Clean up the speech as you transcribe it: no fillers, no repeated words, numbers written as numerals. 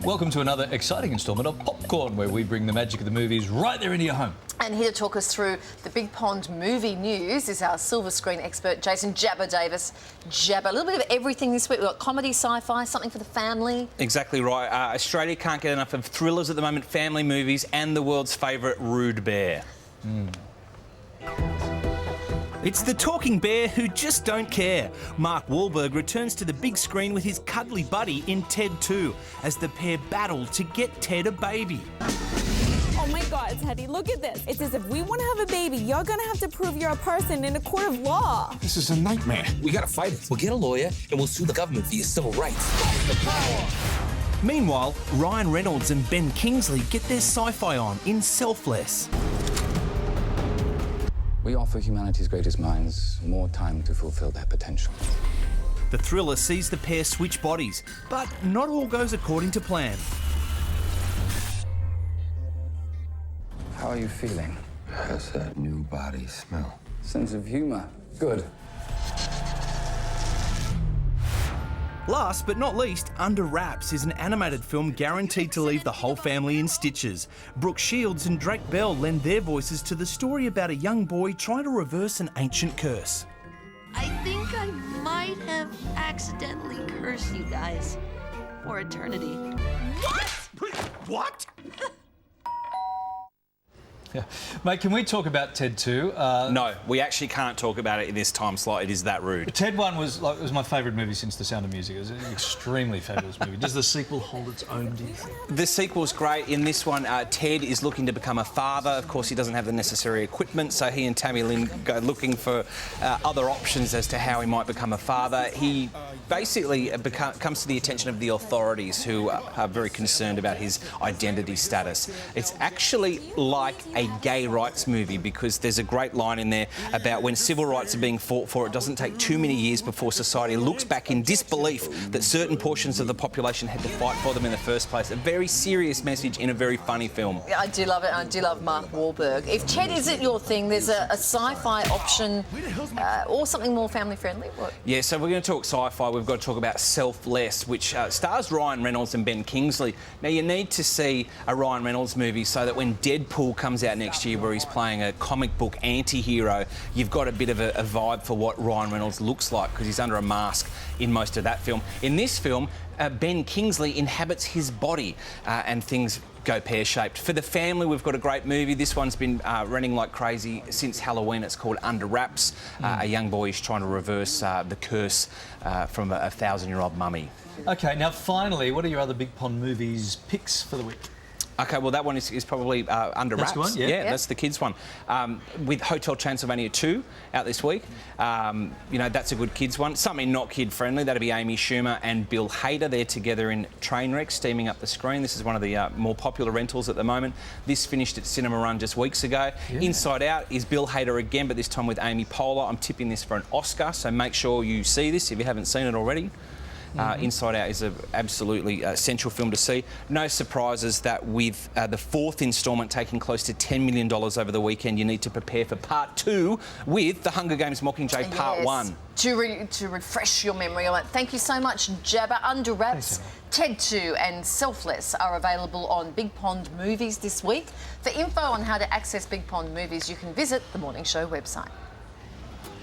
Welcome to another exciting instalment of Popcorn, where we bring the magic of the movies right there into your home. And here to talk us through the Bigpond movie news is our silver screen expert, Jason Jabba Davis. Jabba, a little bit of everything this week. We've got comedy, sci-fi, something for the family. Exactly right. Australia can't get enough of thrillers at the moment, family movies, and the world's favourite rude bear. It's the talking bear who just don't care. Mark Wahlberg returns to the big screen with his cuddly buddy in Ted 2 as the pair battle to get Ted a baby. Oh my God, Teddy, look at this. It says if we want to have a baby, you're going to have to prove you're a person in a court of law. This is a nightmare. We gotta fight it. We'll get a lawyer and we'll sue the government for your civil rights. Fight the power! Meanwhile, Ryan Reynolds and Ben Kingsley get their sci-fi on in Selfless. We offer humanity's greatest minds more time to fulfill their potential. The thriller sees the pair switch bodies, but not all goes according to plan. How are you feeling? How's that new body smell? Sense of humor. Good. Last but not least, Under Wraps is an animated film guaranteed to leave the whole family in stitches. Brooke Shields and Drake Bell lend their voices to the story about a young boy trying to reverse an ancient curse. I think I might have accidentally cursed you guys for eternity. What? Yeah. Mate, can we talk about Ted 2? No, we actually can't talk about it in this time slot. It is that rude. Ted 1 was my favourite movie since The Sound of Music. It was an extremely fabulous movie. Does the sequel hold its own, do you think? The sequel's great. In this one, Ted is looking to become a father. Of course, he doesn't have the necessary equipment, so he and Tammy Lynn go looking for other options as to how he might become a father. He basically comes to the attention of the authorities, who are very concerned about his identity status. It's actually like a gay rights movie, because there's a great line in there about when civil rights are being fought for, it doesn't take too many years before society looks back in disbelief that certain portions of the population had to fight for them in the first place. A very serious message in a very funny film. Yeah, I do love it, and I do love Mark Wahlberg. If Ted isn't your thing, there's a sci-fi option or something more family-friendly. What? Yeah, so we're going to talk sci-fi. We've got to talk about Selfless, which stars Ryan Reynolds and Ben Kingsley. Now, you need to see a Ryan Reynolds movie so that when Deadpool comes out next year, where he's playing a comic book anti-hero, you've got a bit of a vibe for what Ryan Reynolds looks like, because he's under a mask in most of that film. In this film, Ben Kingsley inhabits his body and things go pear-shaped. For the family, we've got a great movie. This one's been running like crazy since Halloween. It's called Under Wraps. A young boy is trying to reverse the curse from a 1,000-year-old mummy. OK, now finally, what are your other Bigpond Movies picks for the week? OK, well, that one is probably Under Wraps. That's the one, yeah. That's the kids' one. With Hotel Transylvania 2 out this week, you know, that's a good kids' one. Something not kid-friendly, that'd be Amy Schumer and Bill Hader. They're together in Trainwreck, steaming up the screen. This is one of the more popular rentals at the moment. This finished at Cinema Run just weeks ago. Yeah. Inside Out is Bill Hader again, but this time with Amy Poehler. I'm tipping this for an Oscar, so make sure you see this if you haven't seen it already. Inside Out is an absolutely essential film to see. No surprises that with the fourth instalment taking close to $10 million over the weekend, you need to prepare for part 2 with The Hunger Games Mockingjay Part 1. To refresh your memory on it. Thank you so much, Jabba. Under Wraps, Ted 2 and Selfless are available on Bigpond Movies this week. For info on how to access Bigpond Movies, you can visit the Morning Show website.